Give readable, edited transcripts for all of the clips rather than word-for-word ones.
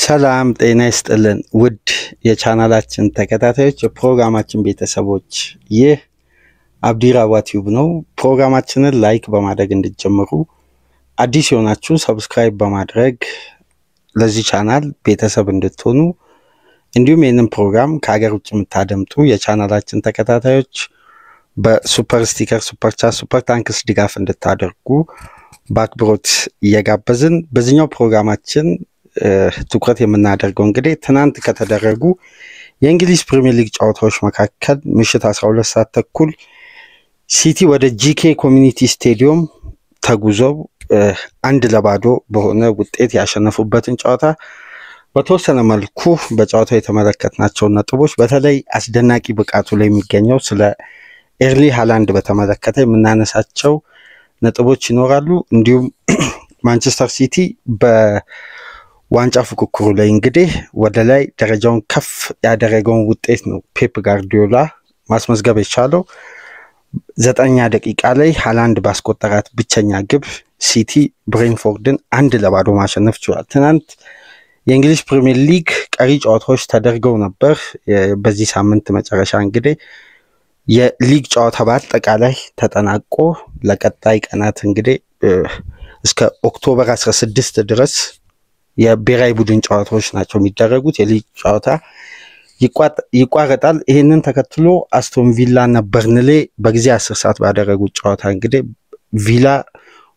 ሰላም ጤና ይስጥልን ውድ የቻናላችን ተከታታዮች የፕሮግራማችን ቤተሰቦች ይህ አብዲራዋ ቲዩብ ነው። ፕሮግራማችንን ላይክ በማድረግ እንድትጀምሩ አዲስ የሆናችሁ ሰብስክራይብ በማድረግ ለዚህ ቻናል ቤተሰብ እንድትሆኑ እንዲሁም ይህንን ፕሮግራም ከሀገር ውጭ የምታደምጡ የቻናላችን ተከታታዮች በሱፐር ስቲከር ሱፐር ቻት ሱፐር ታንክስ ድጋፍ እንድታደርጉ በአክብሮት እየጋበዝን በዚህኛው ፕሮግራማችን ትኩረት የምናደርገው እንግዲህ ትናንት ከተደረጉ የእንግሊዝ ፕሪሚየር ሊግ ጨዋታዎች መካከል ምሽት 12 ሰዓት ተኩል ሲቲ ወደ ጂኬ ኮሚኒቲ ስቴዲየም ተጉዘው 1-0 በሆነ ውጤት ያሸነፉበትን ጨዋታ በተወሰነ መልኩ በጨዋታው የተመለከትናቸው ነጥቦች በተለይ አስደናቂ ብቃቱ ላይ የሚገኘው ስለ ኤርሊ ሃላንድ በተመለከተ የምናነሳቸው ነጥቦች ይኖራሉ። እንዲሁም ማንቸስተር ሲቲ በዋንጫ ፉክክሩ ላይ እንግዲህ ወደ ላይ ደረጃውን ከፍ ያደረገውን ውጤት ነው ፔፕ ጋርዲዮላ ማስመዝገብ የቻለው። 9 ደቂቃ ላይ ሃላንድ ባስቆጠራት ብቸኛ ግብ ሲቲ ብሬንፎርድን 1-0 ማሸነፍ ችሏል። ትናንት የእንግሊዝ ፕሪሚየር ሊግ ቀሪ ጨዋታዎች ተደርገው ነበር። በዚህ ሳምንት መጨረሻ እንግዲህ የሊግ ጨዋታ በአጠቃላይ ተጠናቆ ለቀጣይ ቀናት እንግዲህ እስከ ኦክቶበር 16 ድረስ የብሔራዊ ቡድን ጨዋታዎች ናቸው የሚደረጉት። የሊግ ጨዋታ ይቋረጣል። ይህንን ተከትሎ አስቶን ቪላ እና በርንሌ በጊዜ 10 ሰዓት ባደረጉት ጨዋታ እንግዲህ ቪላ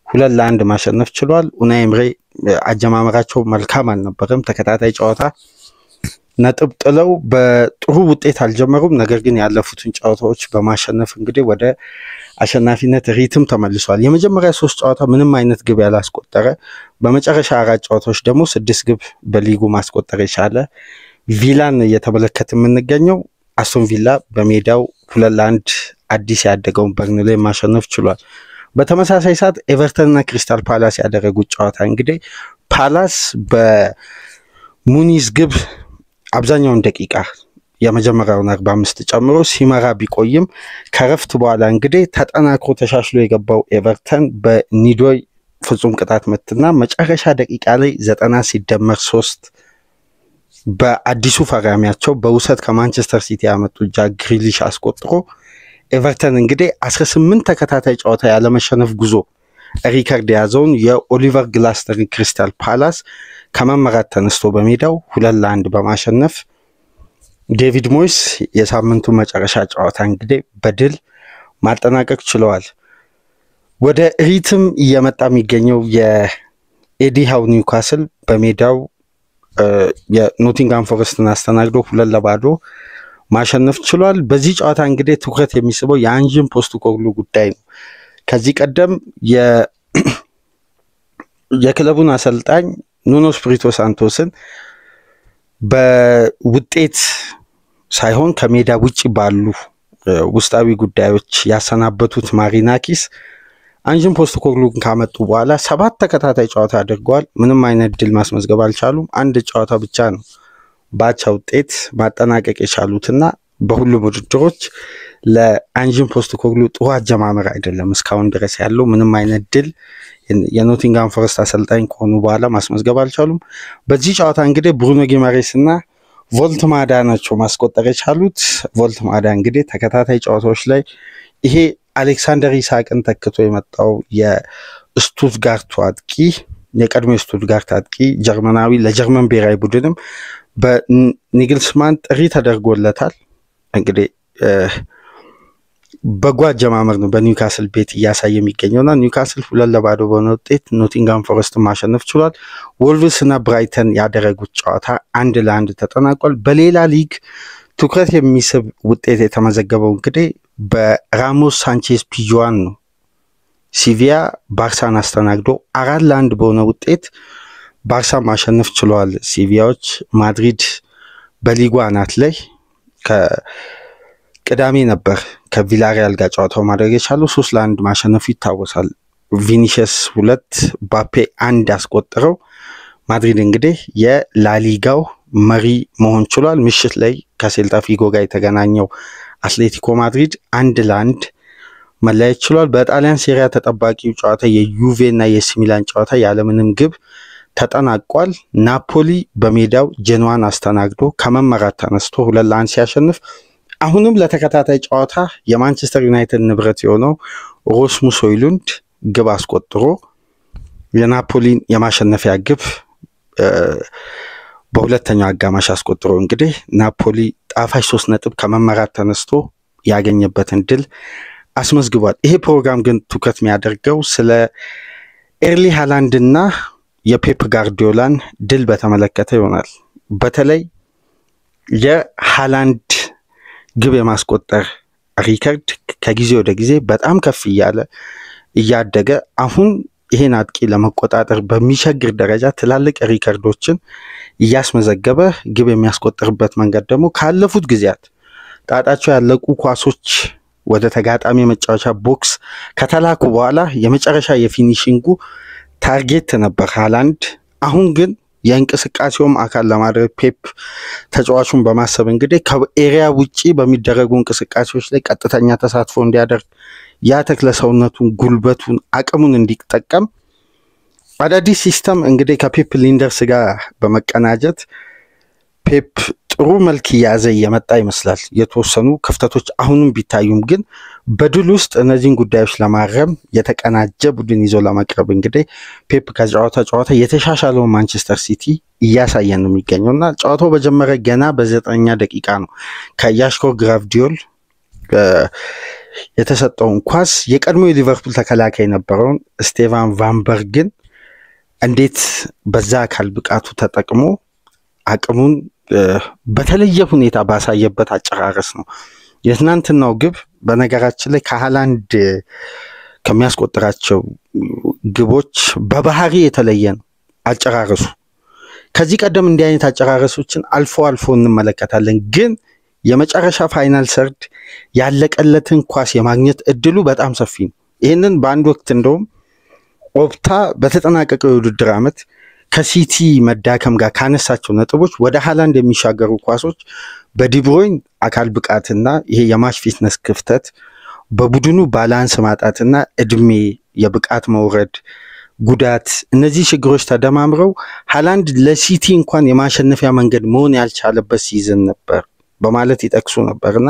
2-1 ማሸነፍ ችሏል። ኡናይ ኤምሬ አጀማመራቸው መልካም አልነበረም። ተከታታይ ጨዋታ ነጥብ ጥለው በጥሩ ውጤት አልጀመሩም። ነገር ግን ያለፉትን ጨዋታዎች በማሸነፍ እንግዲህ ወደ አሸናፊነት ሪትም ተመልሷል። የመጀመሪያ 3 ጨዋታ ምንም አይነት ግብ ያላስቆጠረ፣ በመጨረሻ 4 ጨዋታዎች ደግሞ 6 ግብ በሊጉ ማስቆጠር የቻለ ቪላን እየተመለከተ የምንገኘው። አስቶን ቪላ በሜዳው 2-1 አዲስ ያደገውን በርንሌ ማሸነፍ ችሏል። በተመሳሳይ ሰዓት ኤቨርተን እና ክሪስታል ፓላስ ያደረጉት ጨዋታ እንግዲህ ፓላስ በሙኒዝ ግብ አብዛኛውን ደቂቃ የመጀመሪያውን 45 ጨምሮ ሲመራ ቢቆይም ከረፍት በኋላ እንግዲህ ተጠናክሮ ተሻሽሎ የገባው ኤቨርተን በኒዶይ ፍጹም ቅጣት ምትና መጨረሻ ደቂቃ ላይ 90 ሲደመር 3 በአዲሱ ፈራሚያቸው በውሰት ከማንቸስተር ሲቲ ያመጡት ጃክ ግሪሊሽ አስቆጥሮ ኤቨርተን እንግዲህ 18 ተከታታይ ጨዋታ ያለመሸነፍ ጉዞ ሪከርድ የያዘውን የኦሊቨር ግላስተር ክሪስታል ፓላስ ከመመራት ተነስቶ በሜዳው 2-1 በማሸነፍ ዴቪድ ሞይስ የሳምንቱ መጨረሻ ጨዋታ እንግዲህ በድል ማጠናቀቅ ችለዋል። ወደ ሪትም እየመጣ የሚገኘው የኤዲ ሃው ኒውካስል በሜዳው የኖቲንጋም ፎረስትን አስተናግዶ 2-0 ማሸነፍ ችሏል። በዚህ ጨዋታ እንግዲህ ትኩረት የሚስበው የአንጅን ፖስቴኮግሉ ጉዳይ ነው። ከዚህ ቀደም የክለቡን አሰልጣኝ ኑኖ ስፒሪቶ ሳንቶስን በውጤት ሳይሆን ከሜዳ ውጪ ባሉ ውስጣዊ ጉዳዮች ያሰናበቱት ማሪናኪስ አንጅን ፖስቴኮግሉን ካመጡ በኋላ 7 ተከታታይ ጨዋታ አድርገዋል። ምንም አይነት ድል ማስመዝገብ አልቻሉም። አንድ ጨዋታ ብቻ ነው ባቻ ውጤት ማጠናቀቅ የቻሉትና በሁሉም ውድድሮች ለአንጅን ፖስቴኮግሉ ጥሩ አጀማመር አይደለም እስካሁን ድረስ ያለው። ምንም አይነት ድል የኖቲንጋም ፎረስት አሰልጣኝ ከሆኑ በኋላ ማስመዝገብ አልቻሉም። በዚህ ጨዋታ እንግዲህ ብሩኖ ጊማሬስ እና ቮልትማዳ ናቸው ማስቆጠር የቻሉት። ቮልትማዳ እንግዲህ ተከታታይ ጨዋታዎች ላይ ይሄ አሌክሳንደር ኢሳቅን ተክቶ የመጣው የስቱትጋርት አጥቂ የቀድሞ ስቱትጋርት አጥቂ ጀርመናዊ ለጀርመን ብሔራዊ ቡድንም በኒግልስማን ጥሪ ተደርጎለታል። እንግዲህ በጎ አጀማመር ነው በኒውካስል ቤት እያሳየ የሚገኘውና ኒውካስል 2-0 በሆነ ውጤት ኖቲንጋም ፎረስት ማሸነፍ ችሏል። ወልቭስ እና ብራይተን ያደረጉት ጨዋታ 1-1 ተጠናቋል። በሌላ ሊግ ትኩረት የሚስብ ውጤት የተመዘገበው እንግዲህ በራሞስ ሳንቼዝ ፒጁዋን ነው። ሲቪያ ባርሳን አስተናግዶ 4-1 በሆነ ውጤት ባርሳ ማሸነፍ ችሏል። ሲቪያዎች ማድሪድ በሊጉ አናት ላይ ቅዳሜ ነበር ከቪላሪያል ጋር ጨዋታው ማድረግ የቻለው 3-1 ማሸነፉ ይታወሳል። ቪኒሲየስ 2 ባፔ 1 ያስቆጠረው ማድሪድ እንግዲህ የላሊጋው መሪ መሆን ችሏል። ምሽት ላይ ከሴልታ ፊጎ ጋር የተገናኘው አትሌቲኮ ማድሪድ 1-1 መለያየት ችሏል። በጣሊያን ሴሪያ ተጠባቂው ጨዋታ የዩቬ እና የኤሲ ሚላን ጨዋታ ያለምንም ግብ ተጠናቋል። ናፖሊ በሜዳው ጄኖዋን አስተናግዶ ከመመራት ተነስቶ 2-1 ሲያሸንፍ አሁንም ለተከታታይ ጨዋታ የማንቸስተር ዩናይትድ ንብረት የሆነው ራስሙስ ሆይሉንድ ግብ አስቆጥሮ የናፖሊን የማሸነፊያ ግብ በሁለተኛው አጋማሽ አስቆጥሮ እንግዲህ ናፖሊ ጣፋጭ 3 ነጥብ ከመመራት ተነስቶ ያገኘበትን ድል አስመዝግቧል። ይሄ ፕሮግራም ግን ትኩረት የሚያደርገው ስለ ኤርሊ ሃላንድና የፔፕ ጋርዲዮላን ድል በተመለከተ ይሆናል። በተለይ የሃላንድ ግብ የማስቆጠር ሪከርድ ከጊዜ ወደ ጊዜ በጣም ከፍ እያደገ አሁን ይሄን አጥቂ ለመቆጣጠር በሚቸግር ደረጃ ትላልቅ ሪከርዶችን እያስመዘገበ ግብ የሚያስቆጥርበት መንገድ ደግሞ ካለፉት ጊዜያት ጣጣቸው ያለቁ ኳሶች ወደ ተጋጣሚ መጫወቻ ቦክስ ከተላኩ በኋላ የመጨረሻ የፊኒሺንጉ ታርጌት ነበር ሃላንድ። አሁን ግን የእንቅስቃሴውም አካል ለማድረግ ፔፕ ተጫዋቹን በማሰብ እንግዲህ ከኤሪያ ውጪ በሚደረጉ እንቅስቃሴዎች ላይ ቀጥተኛ ተሳትፎ እንዲያደርግ ያ ተክለ ሰውነቱን ጉልበቱን አቅሙን እንዲጠቀም አዳዲስ ሲስተም እንግዲህ ከፔፕ ሊንደርስ ጋር በመቀናጀት ፔፕ ጥሩ መልክ ያዘ የመጣ ይመስላል። የተወሰኑ ክፍተቶች አሁንም ቢታዩም ግን በድል ውስጥ እነዚህን ጉዳዮች ለማረም የተቀናጀ ቡድን ይዞ ለማቅረብ እንግዲህ ፔፕ ከጨዋታ የተሻሻለው ማንቸስተር ሲቲ እያሳየን ነው የሚገኘውና ጨዋታው በጀመረ ገና በ9ኛ ደቂቃ ነው ከያሽኮ ግራቭዲዮል የተሰጠውን ኳስ የቀድሞ የሊቨርፑል ተከላካይ የነበረውን ስቴቫን ቫንበርግን እንዴት በዛ አካል ብቃቱ ተጠቅሞ አቅሙን በተለየ ሁኔታ ባሳየበት አጨራረስ ነው። የትናንትናው ግብ በነገራችን ላይ ከሃላንድ ከሚያስቆጥራቸው ግቦች በባህሪ የተለየ ነው አጨራረሱ። ከዚህ ቀደም እንዲህ አይነት አጨራረሶችን አልፎ እንመለከታለን፣ ግን የመጨረሻ ፋይናል ሰርድ ያለቀለትን ኳስ የማግኘት እድሉ በጣም ሰፊ ነው። ይህንን በአንድ ወቅት እንደውም ኦፕታ በተጠናቀቀው የውድድር ዓመት ከሲቲ መዳከም ጋር ካነሳቸው ነጥቦች ወደ ሃላንድ የሚሻገሩ ኳሶች በዲብሮይን አካል ብቃትና ይሄ የማች ፊትነስ ክፍተት በቡድኑ ባላንስ ማጣትና እድሜ የብቃት መውረድ ጉዳት እነዚህ ችግሮች ተደማምረው ሃላንድ ለሲቲ እንኳን የማሸነፊያ መንገድ መሆን ያልቻለበት ሲዝን ነበር በማለት ይጠቅሱ ነበርና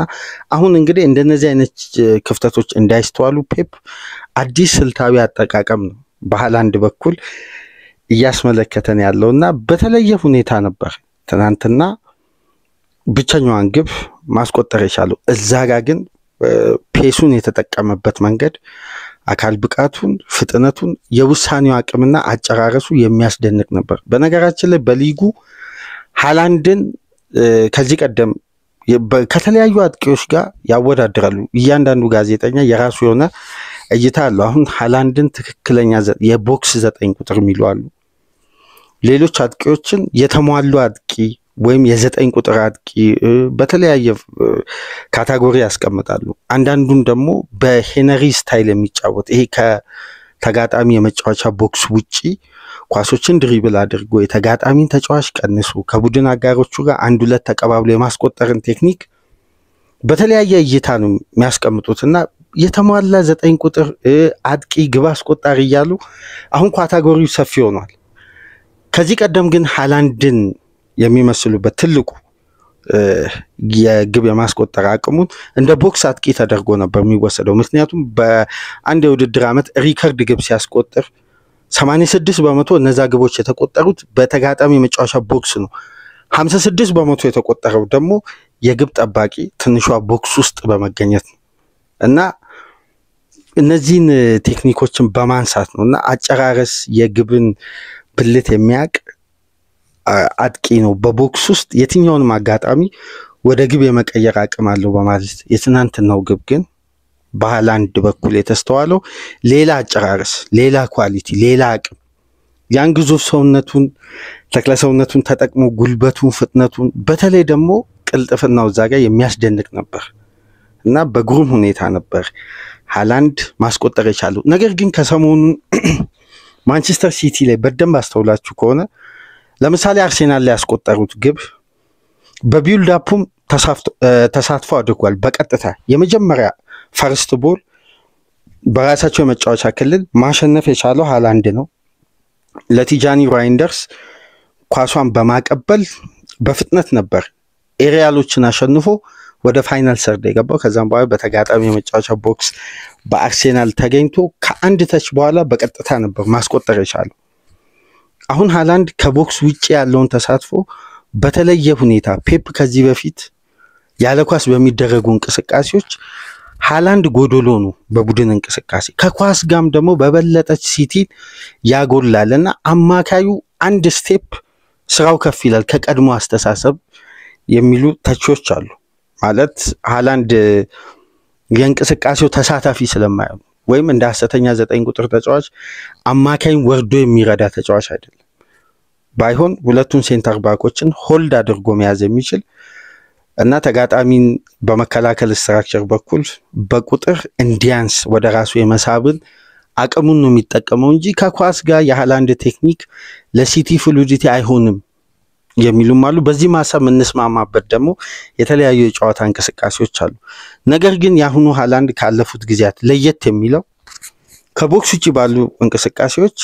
አሁን እንግዲህ እንደነዚህ አይነት ክፍተቶች እንዳይስተዋሉ ፔፕ አዲስ ስልታዊ አጠቃቀም ነው በሃላንድ በኩል እያስመለከተን ያለውና በተለየ ሁኔታ ነበር ትናንትና ብቸኛዋን ግብ ማስቆጠር የቻለው። እዛ ጋር ግን ፔሱን የተጠቀመበት መንገድ አካል ብቃቱን ፍጥነቱን የውሳኔው አቅምና አጨራረሱ የሚያስደንቅ ነበር። በነገራችን ላይ በሊጉ ሃላንድን ከዚህ ቀደም ከተለያዩ አጥቂዎች ጋር ያወዳድራሉ። እያንዳንዱ ጋዜጠኛ የራሱ የሆነ እይታ አለው። አሁን ሃላንድን ትክክለኛ የቦክስ 9 ቁጥር የሚሉ አሉ። ሌሎች አጥቂዎችን የተሟሉ አጥቂ ወይም የ9 ቁጥር አጥቂ በተለያየ ካታጎሪ ያስቀምጣሉ። አንዳንዱን ደግሞ በሄነሪ ስታይል የሚጫወት ይሄ ከተጋጣሚ የመጫወቻ ቦክስ ውጪ ኳሶችን ድሪብል አድርጎ የተጋጣሚን ተጫዋች ቀንሱ ከቡድን አጋሮቹ ጋር 1-2 ተቀባብሎ የማስቆጠርን ቴክኒክ በተለያየ እይታ ነው የሚያስቀምጡትና የተሟላ 9 ቁጥር አጥቂ ግብ አስቆጣሪ እያሉ አሁን ካታጎሪው ሰፊ ሆኗል። ከዚህ ቀደም ግን ሃላንድን የሚመስሉበት ትልቁ የግብ የማስቆጠር አቅሙን እንደ ቦክስ አጥቂ ተደርጎ ነበር የሚወሰደው። ምክንያቱም በአንድ የውድድር ዓመት ሪከርድ ግብ ሲያስቆጥር 86% እነዛ ግቦች የተቆጠሩት በተጋጣሚ መጫወቻ ቦክስ ነው። 56% የተቆጠረው ደግሞ የግብ ጠባቂ ትንሿ ቦክስ ውስጥ በመገኘት ነው እና እነዚህን ቴክኒኮችን በማንሳት ነውና አጨራረስ የግብን ብልት የሚያቅ አጥቂ ነው። በቦክስ ውስጥ የትኛውንም አጋጣሚ ወደ ግብ የመቀየር አቅም አለው በማለት የትናንትናው ግብ ግን በሃላንድ በኩል የተስተዋለው ሌላ አጨራረስ፣ ሌላ ኳሊቲ፣ ሌላ አቅም ያን ግዙፍ ሰውነቱን ተክለ ሰውነቱን ተጠቅሞ ጉልበቱን ፍጥነቱን በተለይ ደግሞ ቅልጥፍናው እዛ ጋር የሚያስደንቅ ነበር እና በግሩም ሁኔታ ነበር ሃላንድ ማስቆጠር የቻለው። ነገር ግን ከሰሞኑ ማንቸስተር ሲቲ ላይ በደንብ አስተውላችሁ ከሆነ ለምሳሌ አርሴናል ላይ ያስቆጠሩት ግብ በቢልድ አፑም ተሳትፎ አድርጓል። በቀጥታ የመጀመሪያ ፈርስት ቦል በራሳቸው የመጫወቻ ክልል ማሸነፍ የቻለው ሃላንድ ነው። ለቲጃኒ ራይንደርስ ኳሷን በማቀበል በፍጥነት ነበር ኤሪያሎችን አሸንፎ ወደ ፋይናል ሰርድ የገባው። ከዛም በኋላ በተጋጣሚ የመጫወቻ ቦክስ በአርሴናል ተገኝቶ ከአንድ ተች በኋላ በቀጥታ ነበር ማስቆጠር የቻለው። አሁን ሃላንድ ከቦክስ ውጪ ያለውን ተሳትፎ በተለየ ሁኔታ ፔፕ ከዚህ በፊት ያለ ኳስ በሚደረጉ እንቅስቃሴዎች ሃላንድ ጎዶሎ ነው በቡድን እንቅስቃሴ፣ ከኳስ ጋም ደግሞ በበለጠች ሲቲ ያጎላልና አማካዩ አንድ ስቴፕ ስራው ከፍ ይላል ከቀድሞ አስተሳሰብ የሚሉ ተቾች አሉ። ማለት ሃላንድ የእንቅስቃሴው ተሳታፊ ስለማይሆን ወይም እንደ ሐሰተኛ 9 ቁጥር ተጫዋች አማካይን ወርዶ የሚረዳ ተጫዋች አይደለም። ባይሆን ሁለቱን ሴንተር ባኮችን ሆልድ አድርጎ መያዝ የሚችል እና ተጋጣሚን በመከላከል ስትራክቸር በኩል በቁጥር እንዲያንስ ወደ ራሱ የመሳብን አቅሙን ነው የሚጠቀመው እንጂ ከኳስ ጋር የሃላንድ ቴክኒክ ለሲቲ ፍሉዲቲ አይሆንም የሚሉም አሉ። በዚህ ማሰብ እንስማማበት ደግሞ የተለያዩ የጨዋታ እንቅስቃሴዎች አሉ። ነገር ግን ያሁኑ ሃላንድ ካለፉት ጊዜያት ለየት የሚለው ከቦክስ ውጪ ባሉ እንቅስቃሴዎች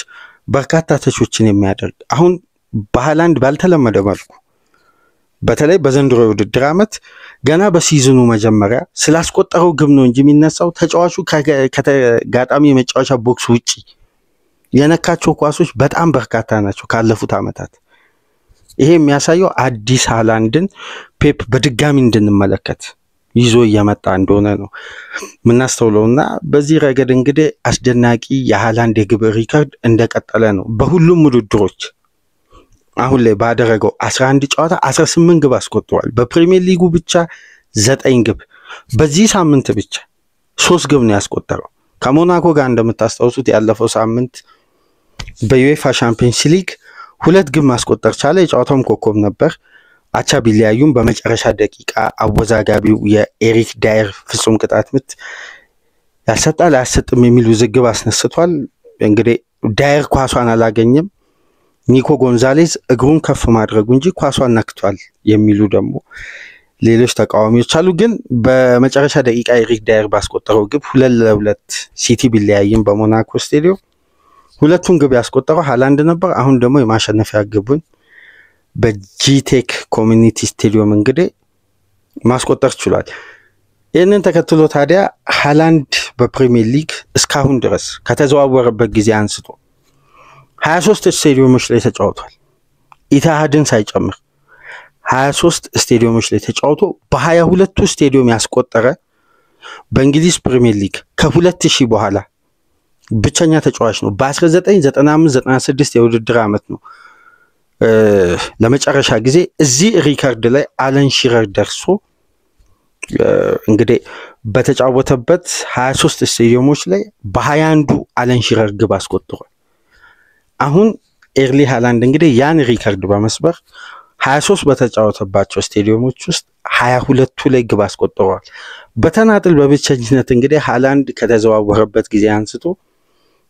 በርካታ ተቾችን የሚያደርግ አሁን በሃላንድ ባልተለመደ መልኩ በተለይ በዘንድሮ ውድድር ዓመት ገና በሲዝኑ መጀመሪያ ስላስቆጠረው ግብ ነው እንጂ የሚነሳው ተጫዋቹ ከተጋጣሚ የመጫወቻ ቦክስ ውጪ የነካቸው ኳሶች በጣም በርካታ ናቸው ካለፉት ዓመታት። ይሄ የሚያሳየው አዲስ ሃላንድን ፔፕ በድጋሚ እንድንመለከት ይዞ እየመጣ እንደሆነ ነው ምናስተውለውና በዚህ ረገድ እንግዲህ አስደናቂ የሃላንድ የግብ ሪከርድ እንደቀጠለ ነው። በሁሉም ውድድሮች አሁን ላይ ባደረገው 11 ጨዋታ 18 ግብ አስቆጥሯል። በፕሪሚየር ሊጉ ብቻ 9 ግብ፣ በዚህ ሳምንት ብቻ 3 ግብ ነው ያስቆጠረው። ከሞናኮ ጋር እንደምታስታውሱት ያለፈው ሳምንት በዩኤፋ ቻምፒየንስ ሊግ 2 ግብ ማስቆጠር ቻለ። የጨዋታውም ኮከብ ነበር። አቻ ቢለያዩም በመጨረሻ ደቂቃ አወዛጋቢው የኤሪክ ዳየር ፍጹም ቅጣት ምት ያሰጣል አያሰጥም የሚል ውዝግብ አስነስቷል። እንግዲህ ዳየር ኳሷን አላገኘም፣ ኒኮ ጎንዛሌዝ እግሩን ከፍ ማድረጉ እንጂ ኳሷን ነክቷል የሚሉ ደግሞ ሌሎች ተቃዋሚዎች አሉ። ግን በመጨረሻ ደቂቃ ኤሪክ ዳየር ባስቆጠረው ግብ 2-2 ሲቲ ቢለያይም በሞናኮ ስቴዲየም ሁለቱን ግብ ያስቆጠረው ሃላንድ ነበር። አሁን ደግሞ የማሸነፊያ ግቡን በጂቴክ ኮሚኒቲ ስቴዲየም እንግዲህ ማስቆጠር ችሏል። ይህንን ተከትሎ ታዲያ ሃላንድ በፕሪሚየር ሊግ እስካሁን ድረስ ከተዘዋወረበት ጊዜ አንስቶ 23 ስቴዲየሞች ላይ ተጫውቷል። ኢትሃድን ሳይጨምር 23 ስቴዲየሞች ላይ ተጫውቶ በ22ቱ ስቴዲየም ያስቆጠረ በእንግሊዝ ፕሪሚየር ሊግ ከ2000 በኋላ ብቸኛ ተጫዋች ነው። በ1995-96 የውድድር ዓመት ነው ለመጨረሻ ጊዜ እዚህ ሪከርድ ላይ አለን ሺረር ደርሶ እንግዲህ በተጫወተበት 23 ስቴዲየሞች ላይ በ21ዱ አለን ሺረር ግብ አስቆጥሯል። አሁን ኤርሊ ሃላንድ እንግዲህ ያን ሪከርድ በመስበር 23 በተጫወተባቸው ስቴዲየሞች ውስጥ 22ቱ ላይ ግብ አስቆጥሯል። በተናጥል በብቸኝነት እንግዲህ ሃላንድ ከተዘዋወረበት ጊዜ አንስቶ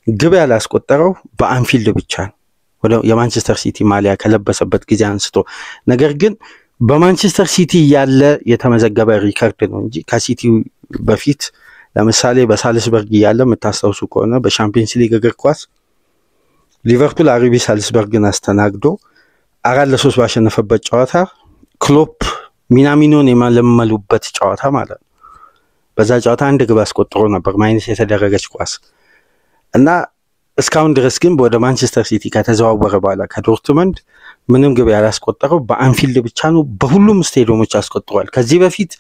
ግብ ያላስቆጠረው በአንፊልድ ብቻ ነው፣ ወደ የማንቸስተር ሲቲ ማሊያ ከለበሰበት ጊዜ አንስቶ። ነገር ግን በማንቸስተር ሲቲ ያለ የተመዘገበ ሪከርድ ነው እንጂ ከሲቲ በፊት ለምሳሌ በሳልስበርግ ያለ የምታስታውሱ ከሆነ በቻምፒየንስ ሊግ እግር ኳስ ሊቨርፑል አርቢ ሳልስበርግን አስተናግዶ 4-3 ባሸነፈበት ጨዋታ ክሎፕ ሚናሚኖን የማለመሉበት ጨዋታ ማለት ነው። በዛ ጨዋታ አንድ ግብ አስቆጥሮ ነበር ማይነስ የተደረገች ኳስ እና እስካሁን ድረስ ግን ወደ ማንቸስተር ሲቲ ከተዘዋወረ በኋላ ከዶርትመንድ ምንም ግብ ያላስቆጠረው በአንፊልድ ብቻ ነው። በሁሉም ስቴዲየሞች አስቆጥሯል። ከዚህ በፊት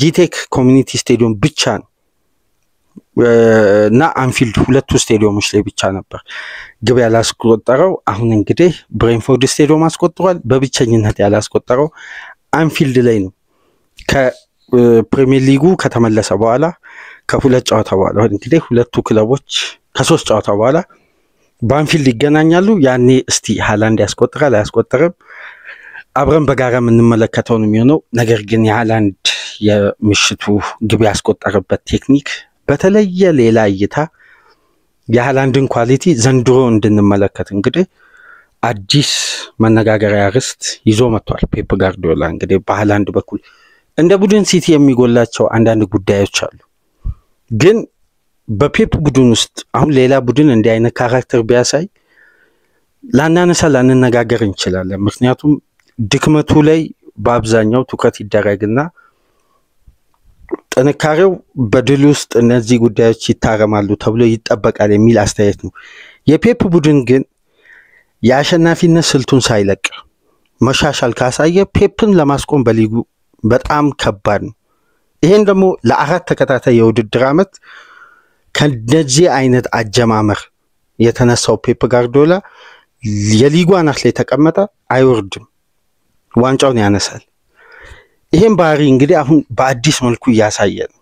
ጂቴክ ኮሚኒቲ ስቴዲየም ብቻ ነው እና አንፊልድ ሁለቱ ስቴዲየሞች ላይ ብቻ ነበር ግብ ያላስቆጠረው። አሁን እንግዲህ ብሬንፎርድ ስቴዲየም አስቆጥሯል። በብቸኝነት ያላስቆጠረው አንፊልድ ላይ ነው። ከፕሪሚየር ሊጉ ከተመለሰ በኋላ ከሁለት ጨዋታ በኋላ እንግዲህ ሁለቱ ክለቦች ከ3 ጨዋታ በኋላ በአንፊልድ ይገናኛሉ። ያኔ እስቲ ሃላንድ ያስቆጥራል አያስቆጥርም አብረን በጋራ የምንመለከተው ነው የሚሆነው። ነገር ግን የሃላንድ የምሽቱ ግብ ያስቆጠረበት ቴክኒክ በተለየ ሌላ እይታ የሃላንድን ኳሊቲ ዘንድሮ እንድንመለከት እንግዲህ አዲስ መነጋገሪያ ርዕስ ይዞ መጥቷል ፔፕ ጋርዲዮላ። እንግዲህ በሃላንድ በኩል እንደ ቡድን ሲቲ የሚጎላቸው አንዳንድ ጉዳዮች አሉ፣ ግን በፔፕ ቡድን ውስጥ አሁን ሌላ ቡድን እንዲህ አይነት ካራክተር ቢያሳይ ላንነጋገር እንችላለን። ምክንያቱም ድክመቱ ላይ በአብዛኛው ትኩረት ይደረግና ጥንካሬው በድል ውስጥ እነዚህ ጉዳዮች ይታረማሉ ተብሎ ይጠበቃል የሚል አስተያየት ነው። የፔፕ ቡድን ግን የአሸናፊነት ስልቱን ሳይለቅ መሻሻል ካሳየ ፔፕን ለማስቆም በሊጉ በጣም ከባድ ነው። ይሄን ደግሞ ለአራት ተከታታይ የውድድር ዓመት ከነዚህ አይነት አጀማመር የተነሳው ፔፕ ጋርዲዮላ የሊጉ አናት ላይ ተቀመጠ፣ አይወርድም፣ ዋንጫውን ያነሳል። ይሄን ባህሪ እንግዲህ አሁን በአዲስ መልኩ እያሳየ ነው።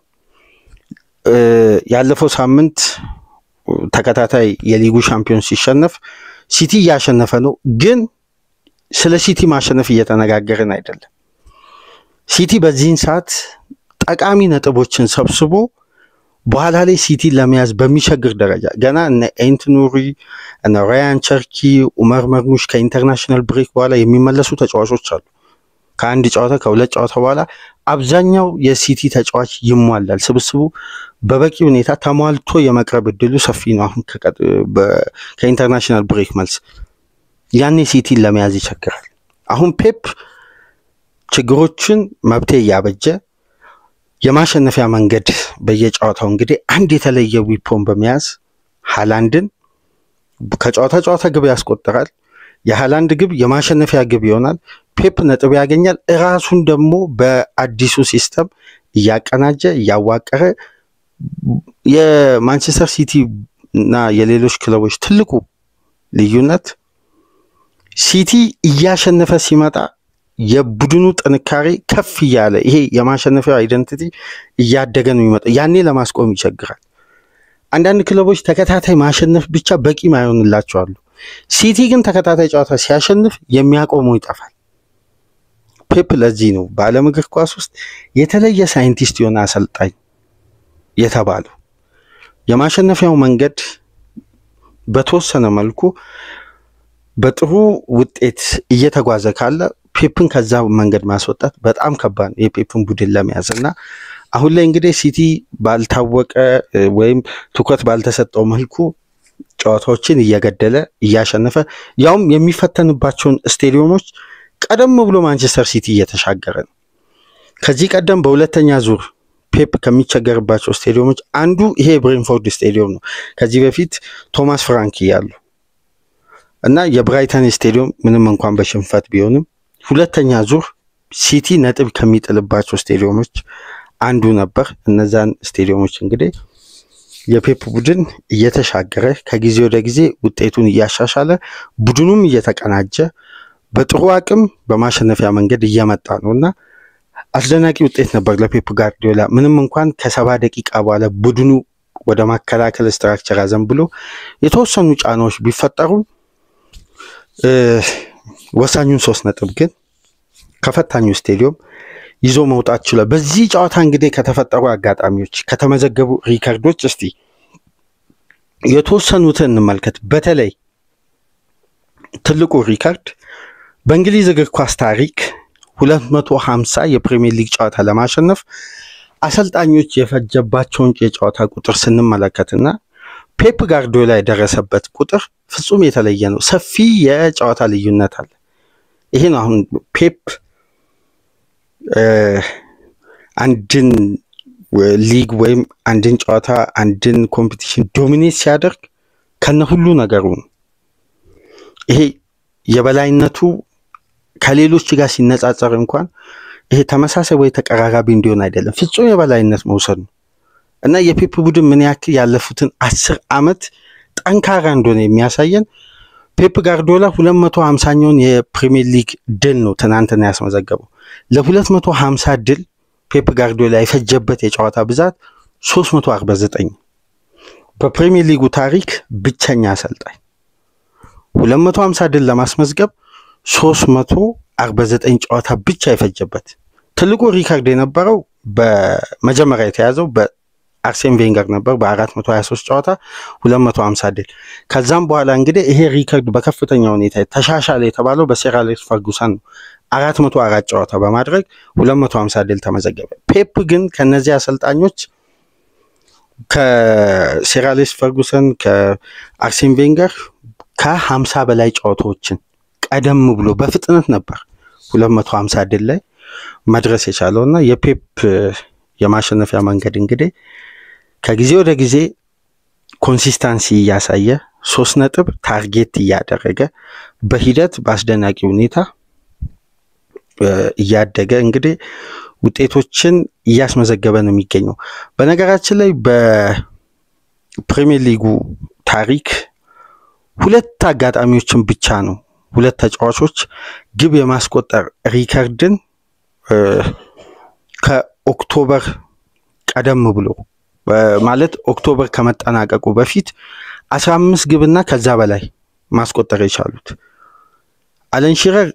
ያለፈው ሳምንት ተከታታይ የሊጉ ሻምፒዮን ሲሸነፍ ሲቲ እያሸነፈ ነው፣ ግን ስለ ሲቲ ማሸነፍ እየተነጋገርን አይደለም። ሲቲ በዚህን ሰዓት ጠቃሚ ነጥቦችን ሰብስቦ በኋላ ላይ ሲቲ ለመያዝ በሚቸግር ደረጃ ገና እነ ኤንትኑሪ እና ራያን ቸርኪ ኡመር መርሙሽ ከኢንተርናሽናል ብሬክ በኋላ የሚመለሱ ተጫዋቾች አሉ። ከአንድ ጨዋታ ከሁለት ጨዋታ በኋላ አብዛኛው የሲቲ ተጫዋች ይሟላል። ስብስቡ በበቂ ሁኔታ ተሟልቶ የመቅረብ እድሉ ሰፊ ነው። አሁን ከኢንተርናሽናል ብሬክ መልስ ያኔ ሲቲን ለመያዝ ይቸግራል። አሁን ፔፕ ችግሮችን መብቴ እያበጀ የማሸነፊያ መንገድ በየጨዋታው እንግዲህ አንድ የተለየ ዊፖን በመያዝ ሃላንድን ከጨዋታ ግብ ያስቆጥራል። የሃላንድ ግብ የማሸነፊያ ግብ ይሆናል። ፔፕ ነጥብ ያገኛል። ራሱን ደግሞ በአዲሱ ሲስተም እያቀናጀ እያዋቀረ የማንቸስተር ሲቲ እና የሌሎች ክለቦች ትልቁ ልዩነት ሲቲ እያሸነፈ ሲመጣ የቡድኑ ጥንካሬ ከፍ እያለ ይሄ የማሸነፊያው አይደንቲቲ እያደገ ነው የሚመጣው። ያኔ ለማስቆም ይቸግራል። አንዳንድ ክለቦች ተከታታይ ማሸነፍ ብቻ በቂ ማይሆንላቸው አሉ። ሲቲ ግን ተከታታይ ጨዋታ ሲያሸንፍ የሚያቆመው ይጠፋል። ፔፕ ለዚህ ነው በዓለም እግር ኳስ ውስጥ የተለየ ሳይንቲስት የሆነ አሰልጣኝ የተባለው። የማሸነፊያው መንገድ በተወሰነ መልኩ በጥሩ ውጤት እየተጓዘ ካለ ፔፕን ከዛ መንገድ ማስወጣት በጣም ከባድ ነው የፔፕን ቡድን ለመያዝና አሁን ላይ እንግዲህ ሲቲ ባልታወቀ ወይም ትኩረት ባልተሰጠው መልኩ ጨዋታዎችን እየገደለ እያሸነፈ ያውም የሚፈተንባቸውን ስቴዲየሞች ቀደም ብሎ ማንቸስተር ሲቲ እየተሻገረ ነው። ከዚህ ቀደም በሁለተኛ ዙር ፔፕ ከሚቸገርባቸው ስቴዲየሞች አንዱ ይሄ ብሬንፎርድ ስቴዲየም ነው። ከዚህ በፊት ቶማስ ፍራንክ ያሉ እና የብራይተን ስቴዲየም ምንም እንኳን በሽንፈት ቢሆንም ሁለተኛ ዙር ሲቲ ነጥብ ከሚጥልባቸው ስቴዲየሞች አንዱ ነበር። እነዛን ስቴዲየሞች እንግዲህ የፔፕ ቡድን እየተሻገረ ከጊዜ ወደ ጊዜ ውጤቱን እያሻሻለ ቡድኑም እየተቀናጀ በጥሩ አቅም በማሸነፊያ መንገድ እየመጣ ነውና አስደናቂ ውጤት ነበር ለፔፕ ጋርዲዮላ። ምንም እንኳን ከ70 ደቂቃ በኋላ ቡድኑ ወደ ማከላከል ስትራክቸር አዘንብሎ የተወሰኑ ጫናዎች ቢፈጠሩ ወሳኙን 3 ነጥብ ግን ከፈታኙ ስቴዲየም ይዞ መውጣት ችሏል። በዚህ ጨዋታ እንግዲህ ከተፈጠሩ አጋጣሚዎች ከተመዘገቡ ሪከርዶች እስቲ የተወሰኑትን እንመልከት። በተለይ ትልቁ ሪከርድ በእንግሊዝ እግር ኳስ ታሪክ 250 የፕሪሚየር ሊግ ጨዋታ ለማሸነፍ አሰልጣኞች የፈጀባቸውን የጨዋታ ቁጥር ስንመለከትና ፔፕ ጋርዲዮላ የደረሰበት ቁጥር ፍጹም የተለየ ነው። ሰፊ የጨዋታ ልዩነት አለ። ይሄ ነው አሁን ፔፕ አንድን ሊግ ወይም አንድን ጨዋታ አንድን ኮምፒቲሽን ዶሚኔት ሲያደርግ ከነ ሁሉ ነገሩ ይሄ የበላይነቱ ከሌሎች ጋር ሲነጻጸር እንኳን ይሄ ተመሳሳይ ወይ ተቀራራቢ እንዲሆን አይደለም፣ ፍጹም የበላይነት መውሰድ ነው እና የፔፕ ቡድን ምን ያክል ያለፉትን 10 ዓመት ጠንካራ እንደሆነ የሚያሳየን ፔፕ ጋርዲዮላ 250ኛውን የፕሪሚየር ሊግ ድል ነው ትናንትና ያስመዘገበው። ለ250 ድል ፔፕ ጋርዲዮላ የፈጀበት የጨዋታ ብዛት 349 በፕሪሚየር ሊጉ ታሪክ ብቸኛ አሰልጣኝ 250 ድል ለማስመዝገብ 349 ጨዋታ ብቻ የፈጀበት። ትልቁ ሪካርድ የነበረው በመጀመሪያ የተያዘው በአርሴን ቬንገር ነበር በ423 ጨዋታ 250 ድል። ከዛም በኋላ እንግዲህ ይሄ ሪካርድ በከፍተኛ ሁኔታ ተሻሻለ የተባለው በሰር አሌክስ ፈርጉሰን ነው። 404 ጨዋታ በማድረግ 250 ድል ተመዘገበ። ፔፕ ግን ከነዚህ አሰልጣኞች ከሰር አሌክስ ፈርጉሰን ከአርሴን ቬንገር ከ50 በላይ ጨዋታዎችን ቀደም ብሎ በፍጥነት ነበር 250 ድል ላይ መድረስ የቻለውና የፔፕ የማሸነፊያ መንገድ እንግዲህ ከጊዜ ወደ ጊዜ ኮንሲስተንሲ ያሳየ 3 ነጥብ ታርጌት ያደረገ በሂደት በአስደናቂ ሁኔታ እያደገ እንግዲህ ውጤቶችን እያስመዘገበ ነው የሚገኘው። በነገራችን ላይ በፕሪሚየር ሊጉ ታሪክ 2 አጋጣሚዎችን ብቻ ነው 2 ተጫዋቾች ግብ የማስቆጠር ሪከርድን ከኦክቶበር ቀደም ብሎ ማለት ኦክቶበር ከመጠናቀቁ በፊት 15 ግብና ከዛ በላይ ማስቆጠር የቻሉት አለን ሺረር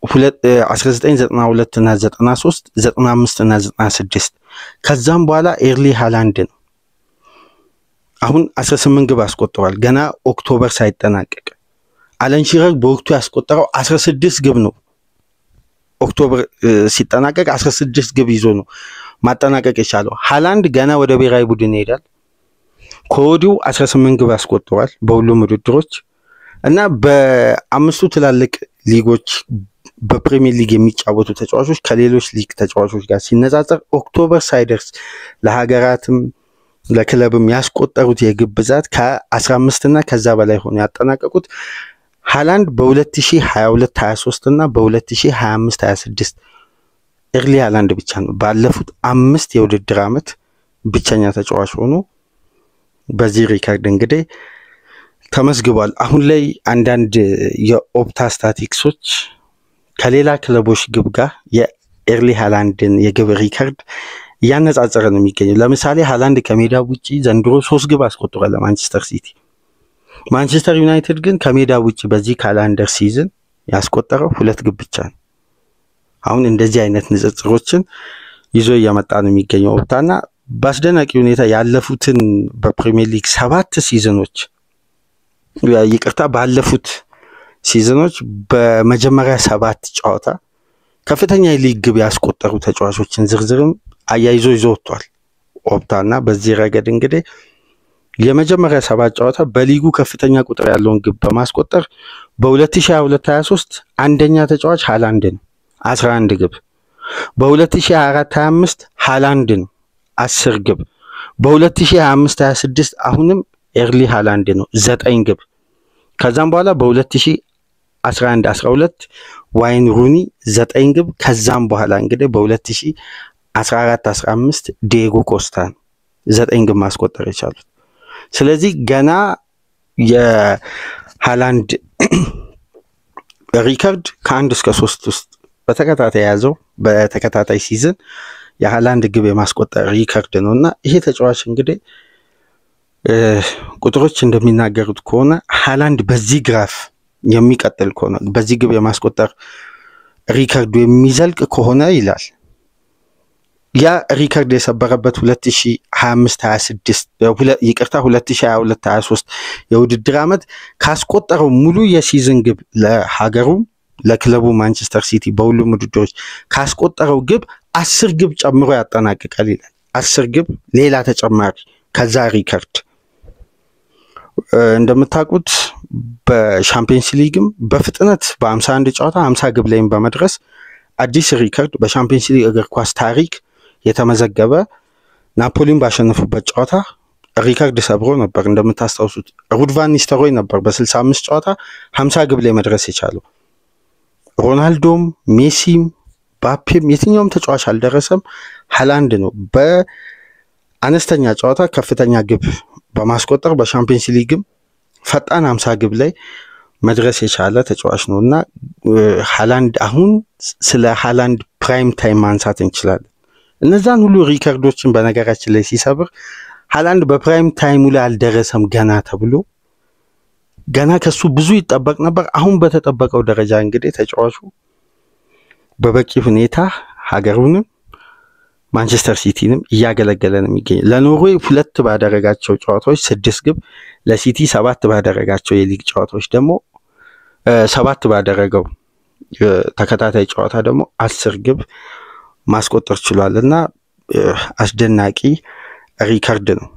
1992 እና 93 95 እና 96 ከዛም በኋላ ኤርሊ ሃላንድ ነው አሁን 18 ግብ አስቆጥሯል ገና ኦክቶበር ሳይጠናቀቅ። አለን ሺረር በወቅቱ ያስቆጠረው 16 ግብ ነው። ኦክቶበር ሲጠናቀቅ 16 ግብ ይዞ ነው ማጠናቀቅ የቻለው። ሃላንድ ገና ወደ ብሔራዊ ቡድን ይሄዳል ከወዲሁ 18 ግብ አስቆጥሯል በሁሉም ውድድሮች እና በአምስቱ ትላልቅ ሊጎች በፕሪሚየር ሊግ የሚጫወቱ ተጫዋቾች ከሌሎች ሊግ ተጫዋቾች ጋር ሲነጻጸር ኦክቶበር ሳይደርስ ለሀገራትም ለክለብም ያስቆጠሩት የግብ ብዛት ከ15 እና ከዛ በላይ ሆኖ ያጠናቀቁት ሃላንድ በ2022-23 እና በ2025-26 ኤርሊ ሃላንድ ብቻ ነው ባለፉት 5 የውድድር ዓመት ብቸኛ ተጫዋች ሆኖ በዚህ ሪከርድ እንግዲህ ተመስግቧል። አሁን ላይ አንዳንድ የኦፕታ ስታቲክሶች ከሌላ ክለቦች ግብ ጋር የኤርሊ ሃላንድን የግብ ሪከርድ ያነጻጸረ ነው የሚገኘው። ለምሳሌ ሃላንድ ከሜዳ ውጪ ዘንድሮ 3 ግብ አስቆጥሯል ለማንቸስተር ሲቲ። ማንቸስተር ዩናይትድ ግን ከሜዳ ውጪ በዚህ ካላንደር ሲዝን ያስቆጠረው 2 ግብ ብቻ ነው። አሁን እንደዚህ አይነት ንጽጽሮችን ይዞ እየመጣ ነው የሚገኘው ኦፕታና በአስደናቂ ሁኔታ ያለፉትን በፕሪሚየር ሊግ 7 ሲዝኖች ባለፉት ሲዝኖች በመጀመሪያ 7 ጨዋታ ከፍተኛ ሊግ ግብ ያስቆጠሩ ተጫዋቾችን ዝርዝርም አያይዞ ይዞ ወጥቷል ኦፕታና በዚህ ረገድ እንግዲህ የመጀመሪያ 7 ጨዋታ በሊጉ ከፍተኛ ቁጥር ያለውን ግብ በማስቆጠር በ2022-23 አንደኛ ተጫዋች ሃላንድ ነው 11 ግብ፣ በ2024-25 ሃላንድ ነው 10 ግብ፣ በ2025-26 አሁንም ኤርሊ ሃላንድ ነው 9 ግብ። ከዛም በኋላ በ2011-12 ዋይን ሩኒ 9 ግብ። ከዛም በኋላ እንግዲህ በ2014-15 ዲየጎ ኮስታ 9 ግብ ማስቆጠር የቻሉት። ስለዚህ ገና የሃላንድ ሪከርድ ከ1 እስከ 3 ውስጥ በተከታታይ ያዘው በተከታታይ ሲዝን የሃላንድ ግብ የማስቆጠር ሪከርድ ነውና ይሄ ተጫዋች እንግዲህ ቁጥሮች እንደሚናገሩት ከሆነ ሃላንድ በዚህ ግራፍ የሚቀጥል ከሆነ በዚህ ግብ የማስቆጠር ሪከርዱ የሚዘልቅ ከሆነ ይላል ያ ሪከርድ የሰበረበት 2022-23 የውድድር ዓመት ካስቆጠረው ሙሉ የሲዝን ግብ ለሀገሩ ለክለቡ ማንቸስተር ሲቲ በሁሉም ውድድሮች ካስቆጠረው ግብ 10 ግብ ጨምሮ ያጠናቅቃል ይላል። 10 ግብ ሌላ ተጨማሪ ከዛ ሪከርድ እንደምታውቁት በሻምፒየንስ ሊግም በፍጥነት በ51 ጨዋታ 50 ግብ ላይም በመድረስ አዲስ ሪከርድ በሻምፒየንስ ሊግ እግር ኳስ ታሪክ የተመዘገበ ናፖሊን ባሸነፉበት ጨዋታ ሪከርድ ሰብሮ ነበር። እንደምታስታውሱት ሩድ ቫን ኒስተልሮይ ነበር በ65 ጨዋታ 50 ግብ ላይ መድረስ የቻለው። ሮናልዶም ሜሲም ባፔም የትኛውም ተጫዋች አልደረሰም። ሃላንድ ነው በአነስተኛ ጨዋታ ከፍተኛ ግብ በማስቆጠር በሻምፒየንስ ሊግም ፈጣን 50 ግብ ላይ መድረስ የቻለ ተጫዋች ነውና ሃላንድ አሁን ስለ ሃላንድ ፕራይም ታይም ማንሳት እንችላለን። እነዛን ሁሉ ሪከርዶችን በነገራችን ላይ ሲሰብር ሃላንድ በፕራይም ታይሙ ላይ አልደረሰም ገና ተብሎ ገና ከሱ ብዙ ይጠበቅ ነበር። አሁን በተጠበቀው ደረጃ እንግዲህ ተጫዋቹ በበቂ ሁኔታ ሀገሩንም ማንቸስተር ሲቲንም እያገለገለ ነው የሚገኘው። ለኖርዌይ 2 ባደረጋቸው ጨዋታዎች 6 ግብ፣ ለሲቲ 7 ባደረጋቸው የሊግ ጨዋታዎች ደግሞ 7 ባደረገው ተከታታይ ጨዋታ ደግሞ 10 ግብ ማስቆጠር ችሏልና አስደናቂ ሪከርድ ነው።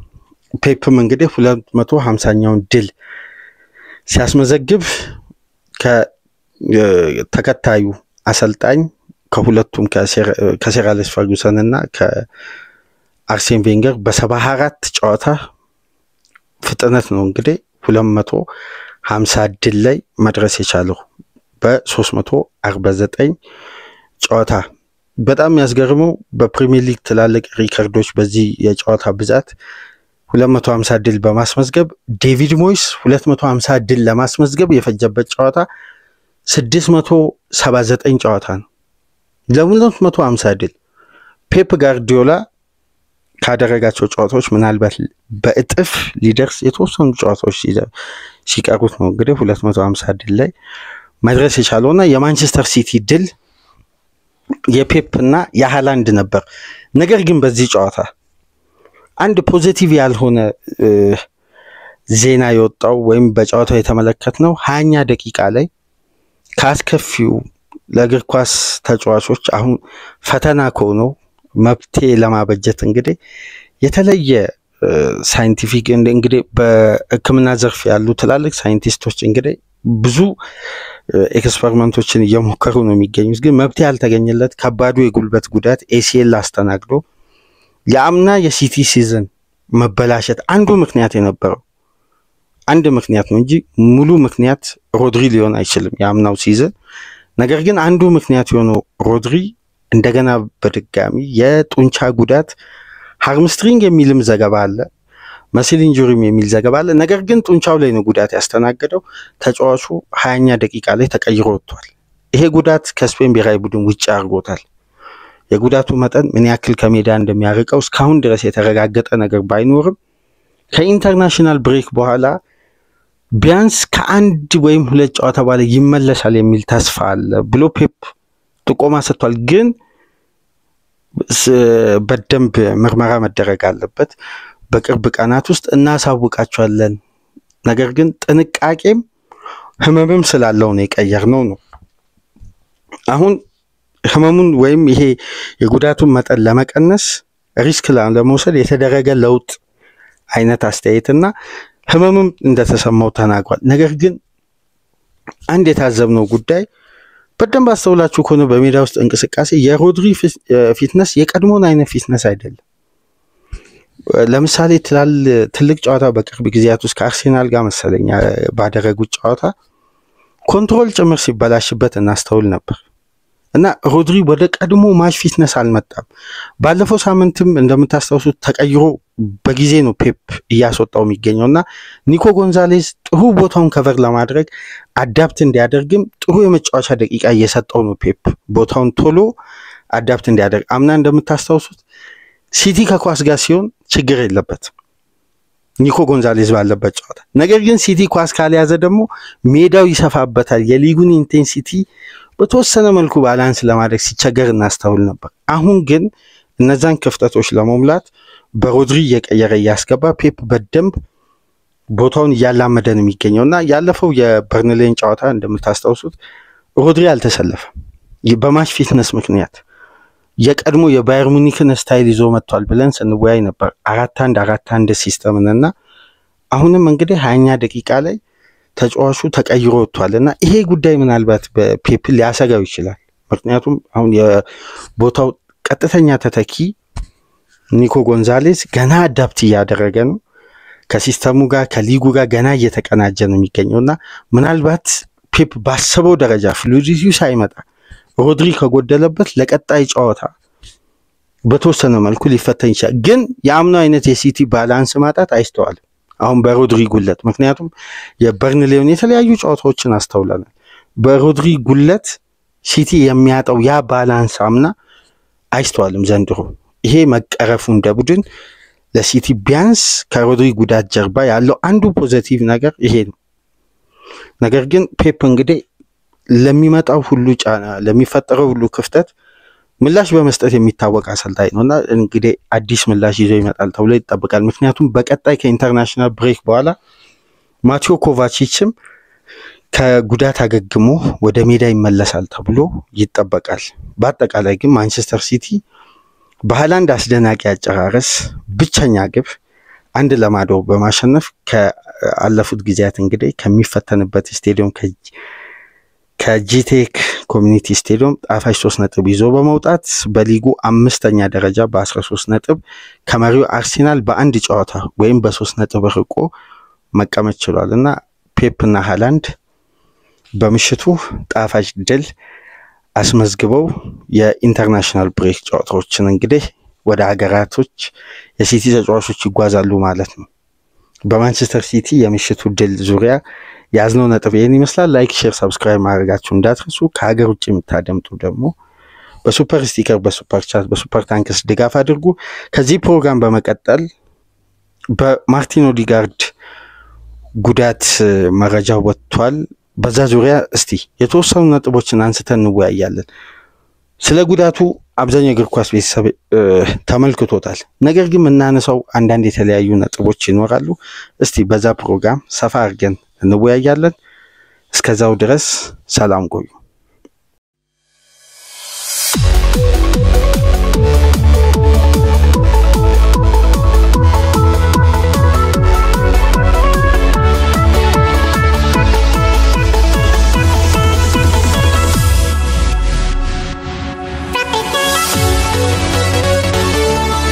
ፔፕም እንግዲህ 250ኛውን ድል ሲያስመዘግብ ከተከታዩ አሰልጣኝ ከሁለቱም ከሰር አሌክስ ፈርጉሰን እና ከአርሴን ቬንገር በ74 ጨዋታ ፍጥነት ነው እንግዲህ 250 ድል ላይ መድረስ የቻለው በ349 ጨዋታ። በጣም ያስገርመው በፕሪሚየር ሊግ ትላልቅ ሪከርዶች በዚህ የጨዋታ ብዛት 250 ድል በማስመዝገብ ዴቪድ ሞይስ 250 ድል ለማስመዝገብ የፈጀበት ጨዋታ 679 ጨዋታ ነው። ለ250 ድል ፔፕ ጋርዲዮላ ካደረጋቸው ጨዋታዎች ምናልባት በእጥፍ ሊደርስ የተወሰኑ ጨዋታዎች ሲቀሩት ነው እንግዲህ 250 ድል ላይ መድረስ የቻለውና የማንቸስተር ሲቲ ድል የፔፕ እና የሃላንድ ነበር። ነገር ግን በዚህ ጨዋታ አንድ ፖዚቲቭ ያልሆነ ዜና የወጣው ወይም በጨዋታው የተመለከትነው 20ኛ ደቂቃ ላይ ካስከፊው ለእግር ኳስ ተጫዋቾች አሁን ፈተና ከሆነው መብቴ ለማበጀት እንግዲህ የተለየ ሳይንቲፊክ እንግዲህ በሕክምና ዘርፍ ያሉ ትላልቅ ሳይንቲስቶች እንግዲህ ብዙ ኤክስፐሪመንቶችን እየሞከሩ ነው የሚገኙት። ግን መብቴ ያልተገኘለት ከባዱ የጉልበት ጉዳት ኤሲኤል አስተናግዶ የአምና የሲቲ ሲዝን መበላሸት አንዱ ምክንያት የነበረው አንድ ምክንያት ነው እንጂ ሙሉ ምክንያት ሮድሪ ሊሆን አይችልም የአምናው ሲዝን። ነገር ግን አንዱ ምክንያት የሆነው ሮድሪ እንደገና በድጋሚ የጡንቻ ጉዳት ሃርምስትሪንግ የሚልም ዘገባ አለ፣ መስል ኢንጁሪም የሚል ዘገባ አለ። ነገር ግን ጡንቻው ላይ ነው ጉዳት ያስተናገደው። ተጫዋቹ 20ኛ ደቂቃ ላይ ተቀይሮ ወጥቷል። ይሄ ጉዳት ከስፔን ብሔራዊ ቡድን ውጪ አድርጎታል። የጉዳቱ መጠን ምን ያክል ከሜዳ እንደሚያርቀው እስካሁን ድረስ የተረጋገጠ ነገር ባይኖርም ከኢንተርናሽናል ብሬክ በኋላ ቢያንስ ከአንድ ወይም ሁለት ጨዋታ በኋላ ይመለሳል የሚል ተስፋ አለ ብሎ ፔፕ ጥቆማ ሰጥቷል። ግን በደንብ ምርመራ መደረግ አለበት። በቅርብ ቀናት ውስጥ እናሳውቃቸዋለን። ነገር ግን ጥንቃቄም ህመምም ስላለው ነው የቀየርነው ነው። አሁን ህመሙን ወይም ይሄ የጉዳቱን መጠን ለመቀነስ ሪስክ ለመውሰድ የተደረገ ለውጥ አይነት አስተያየትና ህመምም እንደተሰማው ተናግሯል። ነገር ግን አንድ የታዘብነው ጉዳይ በደንብ አስተውላችሁ ከሆነ በሜዳ ውስጥ እንቅስቃሴ የሮድሪ ፊትነስ የቀድሞውን አይነት ፊትነስ አይደለም። ለምሳሌ ትልቅ ጨዋታ በቅርብ ጊዜያት ውስጥ ከአርሴናል ጋር መሰለኝ ባደረጉት ጨዋታ ኮንትሮል ጭምር ሲበላሽበት እናስተውል ነበር እና ሮድሪ ወደ ቀድሞ ማች ፊትነስ አልመጣም። ባለፈው ሳምንትም እንደምታስታውሱት ተቀይሮ በጊዜ ነው ፔፕ እያስወጣው የሚገኘውና ኒኮ ጎንዛሌዝ ጥሩ ቦታውን ከቨር ለማድረግ አዳፕት እንዲያደርግም ጥሩ የመጫወቻ ደቂቃ እየሰጠው ነው ፔፕ ቦታውን ቶሎ አዳፕት እንዲያደርግ። አምና እንደምታስታውሱት ሲቲ ከኳስ ጋር ሲሆን ችግር የለበትም ኒኮ ጎንዛሌዝ ባለበት ጨዋታ። ነገር ግን ሲቲ ኳስ ካልያዘ ደግሞ ሜዳው ይሰፋበታል። የሊጉን ኢንቴንሲቲ በተወሰነ መልኩ ባላንስ ለማድረግ ሲቸገር እናስተውል ነበር። አሁን ግን እነዛን ክፍተቶች ለመሙላት በሮድሪ እየቀየረ እያስገባ ፔፕ በደንብ ቦታውን እያላመደ ነው የሚገኘውና ያለፈው የበርንሌን ጨዋታ እንደምታስታውሱት ሮድሪ አልተሰለፈም በማች ፊትነስ ምክንያት። የቀድሞ የባየር ሙኒክን ስታይል ይዞ መጥቷል ብለን ስንወያይ ነበር 4-1-4-1 ሲስተምንና አሁንም እንግዲህ 20ኛ ደቂቃ ላይ ተጫዋቹ ተቀይሮ ወጥቷልና ይሄ ጉዳይ ምናልባት በፔፕ ሊያሰጋው ይችላል። ምክንያቱም አሁን የቦታው ቀጥተኛ ተተኪ ኒኮ ጎንዛሌዝ ገና አዳፕት እያደረገ ነው ከሲስተሙ ጋር ከሊጉ ጋር ገና እየተቀናጀ ነው የሚገኘውና ምናልባት ፔፕ ባሰበው ደረጃ ፍሉዲቲው ሳይመጣ ሮድሪ ከጎደለበት ለቀጣይ ጨዋታ በተወሰነ መልኩ ሊፈተን ይችላል። ግን የአምናው አይነት የሲቲ ባላንስ ማጣት አይስተዋልም አሁን በሮድሪ ጉለት። ምክንያቱም የበርንሌውን የተለያዩ ጨዋታዎችን አስተውለናል። በሮድሪ ጉለት ሲቲ የሚያጣው ያ ባላንስ አምና አይስተዋልም ዘንድሮ። ይሄ መቀረፉ እንደ ቡድን ለሲቲ ቢያንስ ከሮድሪ ጉዳት ጀርባ ያለው አንዱ ፖዚቲቭ ነገር ይሄ ነው። ነገር ግን ፔፕ እንግዲህ ለሚመጣው ሁሉ ጫና ለሚፈጠረው ሁሉ ክፍተት ምላሽ በመስጠት የሚታወቅ አሰልጣኝ ነውና እንግዲህ አዲስ ምላሽ ይዞ ይመጣል ተብሎ ይጠበቃል። ምክንያቱም በቀጣይ ከኢንተርናሽናል ብሬክ በኋላ ማቴዮ ኮቫቺችም ከጉዳት አገግሞ ወደ ሜዳ ይመለሳል ተብሎ ይጠበቃል። በአጠቃላይ ግን ማንቸስተር ሲቲ በሃላንድ አስደናቂ አጨራረስ ብቸኛ ግብ 1-0 በማሸነፍ ከአለፉት ጊዜያት እንግዲህ ከሚፈተንበት ስቴዲየም ከጂቴክ ኮሚኒቲ ስቴዲየም ጣፋጭ 3 ነጥብ ይዞ በመውጣት በሊጉ 5ኛ ደረጃ በ13 ነጥብ ከመሪው አርሴናል በአንድ ጨዋታ ወይም በ3 ነጥብ ርቆ መቀመጥ ችሏልና ፔፕና ሃላንድ በምሽቱ ጣፋጭ ድል አስመዝግበው የኢንተርናሽናል ብሬክ ጨዋታዎችን እንግዲህ ወደ ሀገራቶች የሲቲ ተጫዋቾች ይጓዛሉ ማለት ነው። በማንቸስተር ሲቲ የምሽቱ ድል ዙሪያ ያዝነው ነጥብ ይሄን ይመስላል። ላይክ፣ ሼር፣ ሰብስክራይብ ማድረጋችሁ እንዳትረሱ። ከሀገር ውጭ የምታደምጡ ደግሞ በሱፐር ስቲከር፣ በሱፐር ቻት፣ በሱፐር ታንክስ ድጋፍ አድርጉ። ከዚህ ፕሮግራም በመቀጠል በማርቲን ኦዲጋርድ ጉዳት መረጃ ወጥቷል። በዛ ዙሪያ እስቲ የተወሰኑ ነጥቦችን አንስተን እንወያያለን። ስለ ጉዳቱ አብዛኛው እግር ኳስ ቤተሰብ ተመልክቶታል። ነገር ግን እናነሳው አንዳንድ የተለያዩ ነጥቦች ይኖራሉ። እስቲ በዛ ፕሮግራም ሰፋ አድርገን እንወያያለን። እስከዛው ድረስ ሰላም ቆዩ።